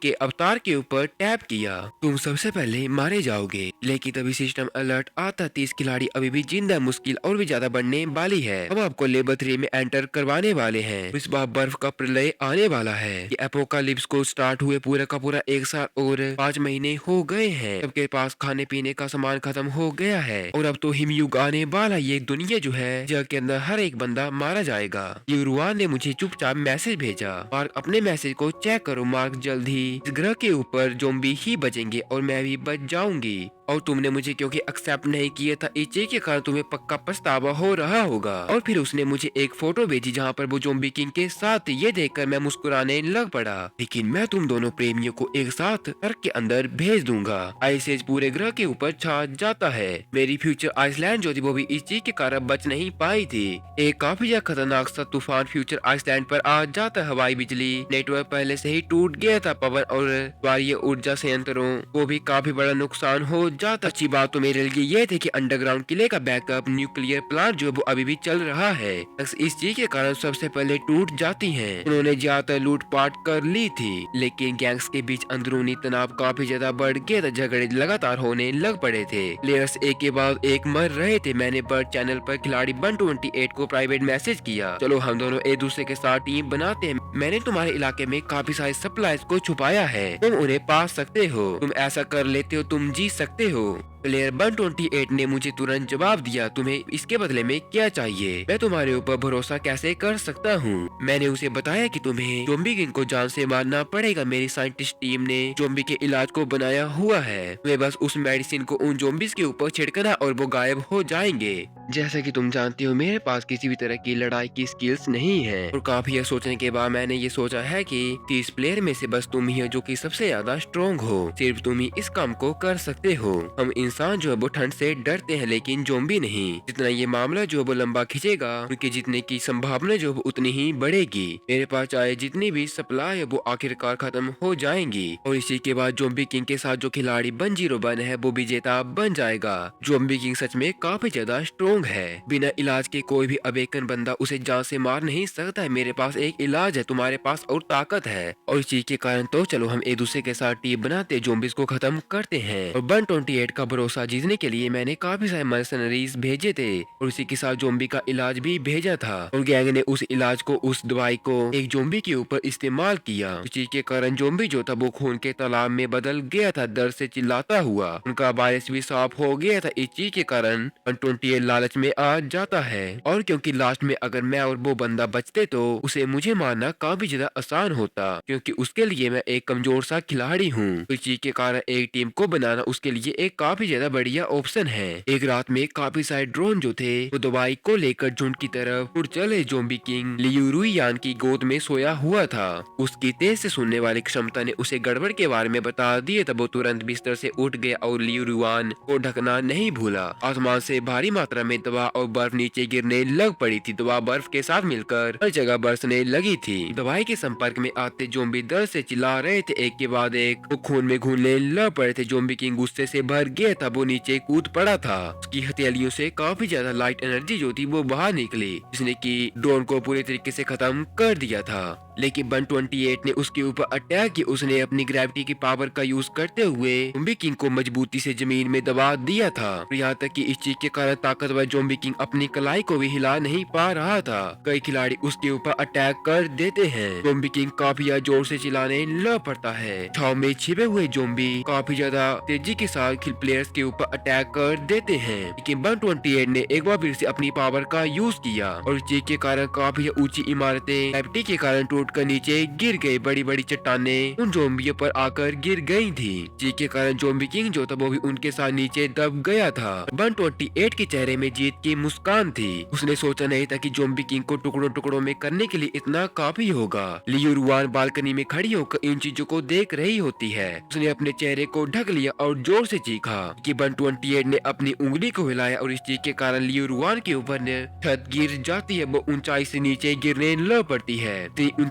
के अवतार के ऊपर टैप किया। तुम सबसे पहले मारे जाओगे। लेकिन तभी सिस्टम अलर्ट आता। 30 खिलाड़ी अभी भी जिंदा, मुश्किल और भी ज्यादा बढ़ने वाली है। हम आपको लेबर 3 में एंटर करवाने वाले हैं। इस बार बर्फ का प्रलय आने वाला है। ये एपोकालिप्स को स्टार्ट हुए पूरा का पूरा 1 साल और 5 महीने हो गए हैं। सबके पास खाने पीने का सामान खत्म हो गया है और अब तो हिमयुग आने वाला। ये दुनिया जो है जग के अंदर हर एक बंदा मारा जाएगा। युरुआन ने मुझे चुपचाप मैसेज भेजा, मार्क अपने मैसेज को चेक करो। मार्क जल्द ही इस ग्रह के ऊपर ज़ॉम्बी ही बचेंगे और मैं भी बच जाऊंगी और तुमने मुझे क्योंकि एक्सेप्ट नहीं किया था इस चीज के कारण तुम्हें पक्का पछतावा हो रहा होगा। और फिर उसने मुझे एक फोटो भेजी जहाँ पर वो ज़ॉम्बी किंग के साथ। ये देखकर मैं मुस्कुराने लग पड़ा। लेकिन मैं तुम दोनों प्रेमियों को एक साथ अर्क के अंदर भेज दूंगा। आइस एज पूरे ग्रह के ऊपर छा जाता है। मेरी फ्यूचर आइसलैंड जो थी वो भी इस चीज के कारण बच नहीं पाई थी। एक काफी ज्यादा खतरनाक सा तूफान फ्यूचर आइसलैंड पर आ जाता है। हवाई बिजली नेटवर्क पहले से ही टूट गया था। पवन और वायु ऊर्जा संयंत्रों को भी काफी बड़ा नुकसान हो जाता। अच्छी बात तो मेरे लिए ये थी कि अंडरग्राउंड किले का बैकअप न्यूक्लियर प्लांट जो वो अभी भी चल रहा है। इस चीज के कारण सबसे पहले टूट जाती हैं। उन्होंने ज्यादा लूटपाट कर ली थी लेकिन गैंग्स के बीच अंदरूनी तनाव काफी ज्यादा बढ़ गया था। झगड़े लगातार होने लग पड़े थे। प्लेयर्स एक के बाद एक मर रहे थे। मैंने बर्ड चैनल पर खिलाड़ी 128 को प्राइवेट मैसेज किया, चलो हम दोनों एक दूसरे के साथ टीम बनाते हैं। मैंने तुम्हारे इलाके में काफी सारे सप्लाईज को छुपाया है, तुम उन्हें पा सकते हो। तुम ऐसा कर लेते हो तुम जीत सकते हो। प्लेयर 128 ने मुझे तुरंत जवाब दिया, तुम्हें इसके बदले में क्या चाहिए? मैं तुम्हारे ऊपर भरोसा कैसे कर सकता हूँ? मैंने उसे बताया कि तुम्हें ज़ॉम्बी किंग को जान से मारना पड़ेगा। मेरी साइंटिस्ट टीम ने ज़ॉम्बी के इलाज को बनाया हुआ है। वे बस उस मेडिसिन को उन ज़ॉम्बीज के ऊपर छिड़कना और वो गायब हो जाएंगे। जैसा कि तुम जानते हो मेरे पास किसी भी तरह की लड़ाई की स्किल्स नहीं है और काफी सोचने के बाद मैंने ये सोचा है कि 30 प्लेयर में से बस तुम ही हो जो कि सबसे ज्यादा स्ट्रॉन्ग हो। सिर्फ तुम ही इस काम को कर सकते हो। हम इन इंसान जो है वो ठंड से डरते हैं लेकिन ज़ॉम्बी नहीं। जितना ये मामला जो है वो लंबा खिंचेगा उनके जीतने की संभावना जो है वो उतनी ही बढ़ेगी। मेरे पास चाहे जितनी भी सप्लाई है वो आखिरकार खत्म हो जाएंगी और इसी के बाद ज़ॉम्बी किंग के साथ जो खिलाड़ी बंजीरो बन है वो विजेता बन जाएगा। ज़ॉम्बी किंग सच में काफी ज्यादा स्ट्रोंग है। बिना इलाज के कोई भी अवेकन बंदा उसे जान से मार नहीं सकता है। मेरे पास एक इलाज है, तुम्हारे पास और ताकत है और इसी के कारण तो चलो हम एक दूसरे के साथ टीम बनाते ज़ॉम्बीज़ को खत्म करते हैं। और 128 का भरोसा जीतने के लिए मैंने काफी सारे मर्सनरीज भेजे थे और उसी के साथ ज़ॉम्बी का इलाज भी भेजा था और गैंग ने उस इलाज को, उस दवाई को एक ज़ॉम्बी के ऊपर इस्तेमाल किया। इसी के कारण ज़ॉम्बी जो था वो खून के तालाब में बदल गया था, दर्द से चिल्लाता हुआ। उनका वायरस भी साफ हो गया था। इस चीज के कारण 128 लालच में आ जाता है और क्योंकि लास्ट में अगर मैं और वो बंदा बचते तो उसे मुझे मारना काफी ज्यादा आसान होता, क्योंकि उसके लिए मैं एक कमजोर सा खिलाड़ी हूँ। इस चीज के कारण एक टीम को बनाना उसके लिए एक काफी ज्यादा बढ़िया ऑप्शन है। एक रात में काफी सारे ड्रोन जो थे वो दवाई को लेकर झुंड की तरफ उड़ चले। ज़ॉम्बी किंग लियूरुयान की गोद में सोया हुआ था। उसकी तेज से सुनने वाली क्षमता ने उसे गड़बड़ के बारे में बता दिए। तब वो तुरंत बिस्तर से उठ गया और लियूरुयान को ढकना नहीं भूला। आसमान से भारी मात्रा में दवा और बर्फ नीचे गिरने लग पड़ी थी। दवा बर्फ के साथ मिलकर हर जगह बरसने लगी थी। दवाई के संपर्क में आते ज़ॉम्बी दर्द से चिल्ला रहे थे, एक के बाद एक। वो खून में घुलने लग पड़े थे। ज़ॉम्बी किंग गुस्से से भर गया था। वो नीचे कूद पड़ा था। उसकी हथेलियों से काफी ज्यादा लाइट एनर्जी जो थी वो बाहर निकली, जिसने की ड्रोन को पूरी तरीके से खत्म कर दिया था। लेकिन 128 ने उसके ऊपर अटैक किया। उसने अपनी ग्रेविटी की पावर का यूज करते हुए ज़ॉम्बी किंग को मजबूती से जमीन में दबा दिया था। यहाँ तक कि इस चीज के कारण ताकतवर ज़ॉम्बी किंग अपनी कलाई को भी हिला नहीं पा रहा था। कई खिलाड़ी उसके ऊपर अटैक कर देते हैं। ज़ॉम्बी किंग काफी जोर से चिल्लाने लग पड़ता है। छाव में छिपे हुए ज़ॉम्बी काफी ज्यादा तेजी के साथ प्लेयर्स के ऊपर अटैक कर देते हैं। लेकिन 128 ने एक बार फिर से अपनी पावर का यूज किया और इस चीज के कारण काफी ऊंची इमारतें ग्रेविटी के कारण कर नीचे गिर गई। बड़ी बड़ी चट्टानें उन ज़ॉम्बियों पर आकर गिर गई थी। जी के कारण ज़ॉम्बी किंग जो था वो भी उनके साथ नीचे दब गया था। 128 के चेहरे में जीत की मुस्कान थी। उसने सोचा नहीं था कि ज़ॉम्बी किंग को टुकड़ों टुकड़ों में करने के लिए इतना काफी होगा। लियूरुआन बालकनी में खड़ी होकर इन चीजों को देख रही होती है। उसने अपने चेहरे को ढक लिया और जोर से चीखा कि 128 ने अपनी उंगली को हिलाया और इस चीज के कारण लियूरुआन के ऊपर छत गिर जाती है। वो ऊंचाई से नीचे गिरने लग पड़ती है।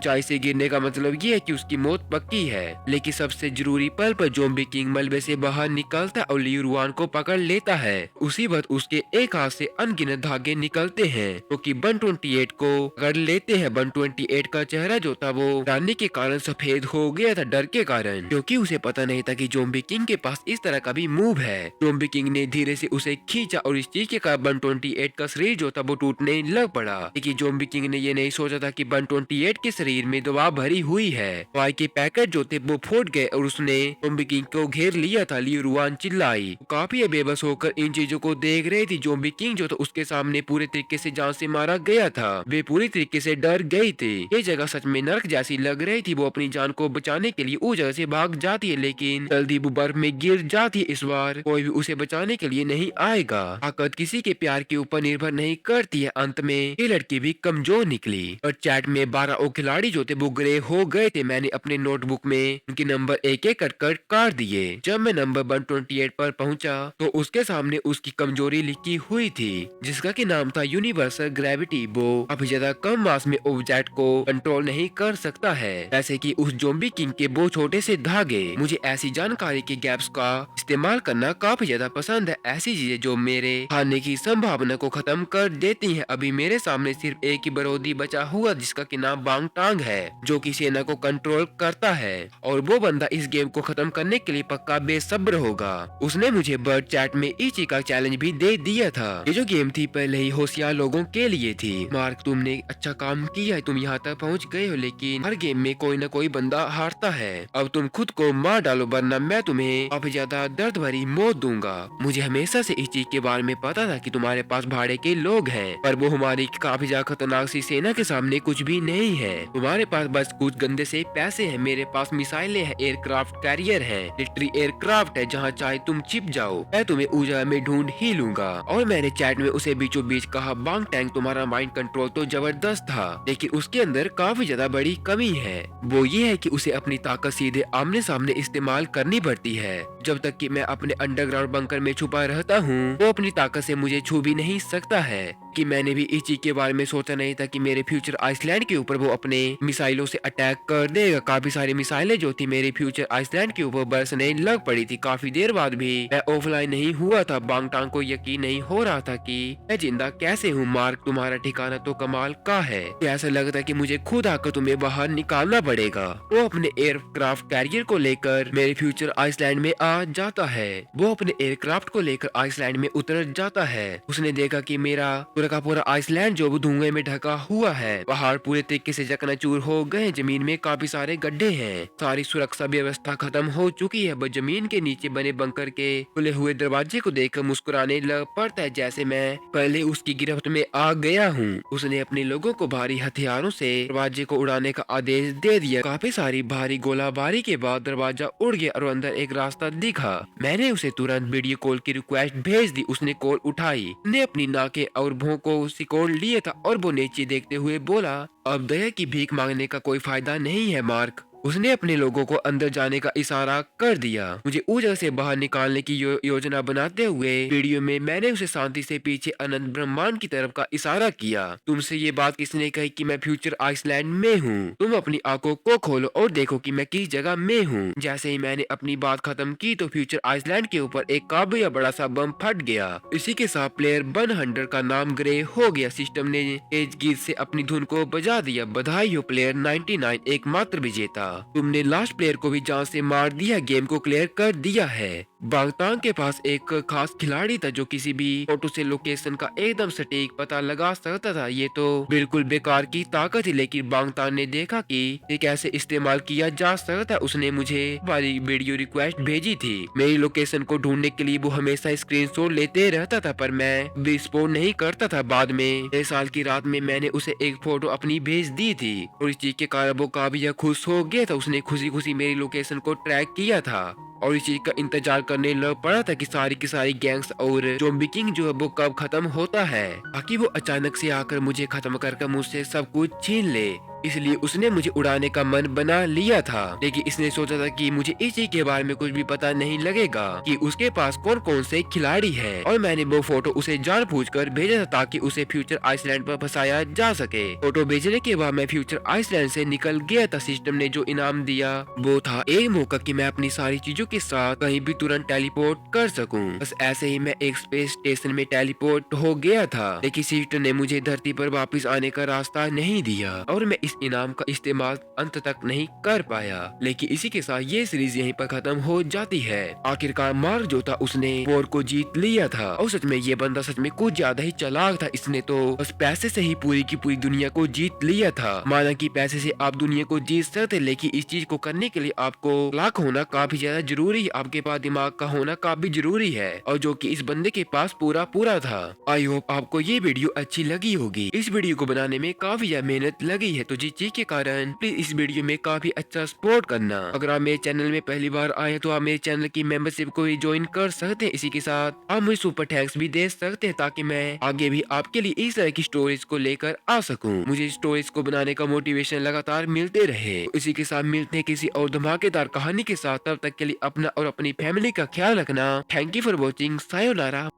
ऊंचाई से गिरने का मतलब ये है कि उसकी मौत पक्की है। लेकिन सबसे जरूरी पल पर ज़ॉम्बी किंग मलबे से बाहर निकलता और लियूरुआन को पकड़ लेता है। उसी वक्त उसके एक हाथ से अनगिनत धागे निकलते हैं जो कि 128 को पकड़ लेते हैं। 128 का चेहरा जो था वो डरने के कारण सफेद हो गया था, डर के कारण, क्योंकि उसे पता नहीं था कि ज़ॉम्बी किंग के पास इस तरह का भी मूव है। ज़ॉम्बी किंग ने धीरे से उसे खींचा और इस चीज के कारण 128 का शरीर जो था वो टूटने लग पड़ा। लेकिन ज़ॉम्बी किंग ने ये नहीं सोचा था कि 128 के शरीर में दवा भरी हुई है। दवाई के पैकेट जो थे वो फूट गए और उसने ज़ॉम्बी किंग को घेर लिया था। लियूरुआन चिल्लाई। काफी बेबस होकर इन चीजों को देख रही थी। ज़ॉम्बी किंग जो था उसके सामने पूरे तरीके से जान से मारा गया था। वे पूरी तरीके से डर गई थी। ये जगह सच में नर्क जैसी लग रही थी। वो अपनी जान को बचाने के लिए उस जगह से भाग जाती है, लेकिन जल्दी वो बर्फ में गिर जाती है। इस बार कोई भी उसे बचाने के लिए नहीं आएगा। ताकत किसी के प्यार के ऊपर निर्भर नहीं करती है। अंत में ये लड़की भी कमजोर निकली और चैट में 12 खिलाड़ी जो थे वो ग्रे हो गए थे। मैंने अपने नोटबुक में उनके नंबर एक एक कर काट दिए। जब मैं नंबर 128 पर पहुंचा तो उसके सामने उसकी कमजोरी लिखी हुई थी, जिसका की नाम था यूनिवर्सल ग्रेविटी। वो अभी ज्यादा कम मास में ऑब्जेक्ट को कंट्रोल नहीं कर सकता है, जैसे कि उस ज़ॉम्बी किंग के वो छोटे से धागे। मुझे ऐसी जानकारी के गैप्स का इस्तेमाल करना काफी ज्यादा पसंद है। ऐसी चीजें जो मेरे हारने की संभावना को खत्म कर देती हैं। अभी मेरे सामने सिर्फ एक ही विरोधी बचा हुआ, जिसका की नाम बांग टांग है, जो कि सेना को कंट्रोल करता है और वो बंदा इस गेम को खत्म करने के लिए पक्का बेसब्र होगा। उसने मुझे बर्ड चैट में इची का चैलेंज भी दे दिया था। ये जो गेम थी पहले ही होशियार लोगों के लिए थी। मार्क, तुमने अच्छा काम किया है, तुम यहाँ तक पहुँच गए हो, लेकिन हर गेम में कोई न कोई बंदा हारता है। अब तुम खुद को मार डालो, वरना मैं तुम्हें काफी ज्यादा दर्द भरी मौत दूंगा। मुझे हमेशा से इस चीज के बारे में पता था कि तुम्हारे पास भाड़े के लोग हैं, पर वो हमारी काफी ज्यादा खतरनाक सी सेना के सामने कुछ भी नहीं है। तुम्हारे पास बस कुछ गंदे से पैसे हैं, मेरे पास मिसाइलें हैं, एयरक्राफ्ट कैरियर है, मिलिट्री एयरक्राफ्ट है, जहाँ चाहे तुम छिप जाओ, मैं तुम्हें उजाला में ढूंढ ही लूंगा। और मैंने चैट में उसे बीचों बीच कहा, बांग टैंग तुम्हारा माइंड कंट्रोल तो जबरदस्त था, लेकिन उसके अंदर काफी ज्यादा बड़ी कमी है। वो ये है कि उसे अपनी ताकत सीधे आमने सामने इस्तेमाल करनी पड़ती है। जब तक कि मैं अपने अंडरग्राउंड बंकर में छुपा रहता हूँ, वो अपनी ताकत से मुझे छू भी नहीं सकता है। कि मैंने भी इस चीज के बारे में सोचा नहीं था कि मेरे फ्यूचर आइसलैंड के ऊपर वो अपने मिसाइलों से अटैक कर देगा। काफी सारी मिसाइलें जो थी मेरे फ्यूचर आइसलैंड के ऊपर बरसने लग पड़ी थी। काफी देर बाद भी मैं ऑफलाइन नहीं हुआ था। बांग टांग को यकीन नहीं हो रहा था कि मैं जिंदा कैसे हूँ। मार्क, तुम्हारा ठिकाना तो कमाल का है। ऐसा लगता है कि मुझे खुद आकर तुम्हें बाहर निकालना पड़ेगा। वो अपने एयरक्राफ्ट कैरियर को लेकर मेरे फ्यूचर आइसलैंड में आ जाता है। वो अपने एयरक्राफ्ट को लेकर आइसलैंड में उतर जाता है। उसने देखा कि मेरा पूरा का पूरा आइसलैंड जो धुएं में ढका हुआ है, पहाड़ पूरे तरीके से चकनाचूर हो गए, जमीन में काफी सारे गड्ढे हैं, सारी सुरक्षा व्यवस्था खत्म हो चुकी है। बस जमीन के नीचे बने बंकर के खुले हुए दरवाजे को देखकर मुस्कुराने लग पड़ता है, जैसे मैं पहले उसकी गिरफ्त में आ गया हूँ। उसने अपने लोगों को भारी हथियारों से दरवाजे को उड़ाने का आदेश दे दिया। काफी सारी भारी गोलाबारी के बाद दरवाजा उड़ गया और अंदर एक रास्ता दिखा। मैंने उसे तुरंत वीडियो कॉल की रिक्वेस्ट भेज दी। उसने कॉल उठाई, ने अपनी नाके और भौं को सिकोड़ लिया था और वो नीचे देखते हुए बोला, अब दया की भीख मांगने का कोई फायदा नहीं है मार्क। उसने अपने लोगों को अंदर जाने का इशारा कर दिया। मुझे ऊर्जा से बाहर निकालने की योजना बनाते हुए वीडियो में मैंने उसे शांति से पीछे अनंत ब्रह्मांड की तरफ का इशारा किया। तुमसे ये बात किसने कही कि मैं फ्यूचर आइसलैंड में हूँ? तुम अपनी आंखों को खोलो और देखो कि मैं किस जगह में हूँ। जैसे ही मैंने अपनी बात खत्म की तो फ्यूचर आइसलैंड के ऊपर एक काबू बड़ा सा बम फट गया। इसी के साथ प्लेयर 100 का नाम ग्रे हो गया। सिस्टम ने तेज गीत से अपनी धुन को बजा दिया। बधाई हो प्लेयर 99, एकमात्र विजेता। तुमने लास्ट प्लेयर को भी जान से मार दिया, गेम को क्लियर कर दिया है। बागतान के पास एक खास खिलाड़ी था जो किसी भी फोटो से लोकेशन का एकदम सटीक पता लगा सकता था। ये तो बिल्कुल बेकार की ताकत थी, लेकिन बागतान ने देखा कि ये कैसे इस्तेमाल किया जा सकता है। उसने मुझे हमारी वीडियो रिक्वेस्ट भेजी थी। मेरी लोकेशन को ढूंढने के लिए वो हमेशा स्क्रीनशॉट लेते रहता था, पर मैं रिस्पॉन्ड नहीं करता था। बाद में 6 साल की रात में मैंने उसे एक फोटो अपनी भेज दी थी और इस चीज के कारण वो काफी खुश हो गया था। उसने खुशी खुशी मेरी लोकेशन को ट्रैक किया था और इस चीज का इंतजार करने लग पड़ा था कि सारी की सारी गैंग्स और ज़ॉम्बी किंग जो है वो कब खत्म होता है, ताकि वो अचानक से आकर मुझे खत्म कर मुझसे सब कुछ छीन ले। इसलिए उसने मुझे उड़ाने का मन बना लिया था, लेकिन इसने सोचा था कि मुझे इस चीज के बारे में कुछ भी पता नहीं लगेगा कि उसके पास कौन कौन से खिलाड़ी हैं। और मैंने वो फोटो उसे जानबूझकर भेजा था ताकि उसे फ्यूचर आइसलैंड पर फंसाया जा सके। फोटो भेजने के बाद मैं फ्यूचर आइसलैंड से निकल गया था। सिस्टम ने जो इनाम दिया वो था एक मौका कि मैं अपनी सारी चीजों के साथ कहीं भी तुरंत टेलीपोर्ट कर सकूं। बस ऐसे ही मैं एक स्पेस स्टेशन में टेलीपोर्ट हो गया था, लेकिन सिस्टम ने मुझे धरती पर वापस आने का रास्ता नहीं दिया और मैं इस इनाम का इस्तेमाल अंत तक नहीं कर पाया। लेकिन इसी के साथ ये सीरीज यहीं पर खत्म हो जाती है। आखिरकार मार्क जो था उसने वॉर को जीत लिया था और सच में ये बंदा सच में कुछ ज्यादा ही चालाक था। इसने तो बस पैसे से ही पूरी की पूरी दुनिया को जीत लिया था। माना कि पैसे से आप दुनिया को जीत सकते, लेकिन इस चीज को करने के लिए आपको लाख होना काफी ज्यादा जरूरी है। आपके पास दिमाग का होना काफी जरूरी है, और जो कि इस बंदे के पास पूरा पूरा था। आई होप आपको ये वीडियो अच्छी लगी होगी। इस वीडियो को बनाने में काफी ज्यादा मेहनत लगी है, तो जिस चीज के कारण प्लीज इस वीडियो में काफी अच्छा सपोर्ट करना। अगर आप मेरे चैनल में पहली बार आए तो आप मेरे चैनल की मेंबरशिप को भी ज्वाइन कर सकते हैं। इसी के साथ आप मुझे सुपर थैंक्स भी दे सकते हैं, ताकि मैं आगे भी आपके लिए इस तरह की स्टोरीज को लेकर आ सकूं। मुझे स्टोरीज को बनाने का मोटिवेशन लगातार मिलते रहे। इसी के साथ मिलते हैं किसी और धमाकेदार कहानी के साथ। तब तक के लिए अपना और अपनी फैमिली का ख्याल रखना। Thank you for watching. Sayonara.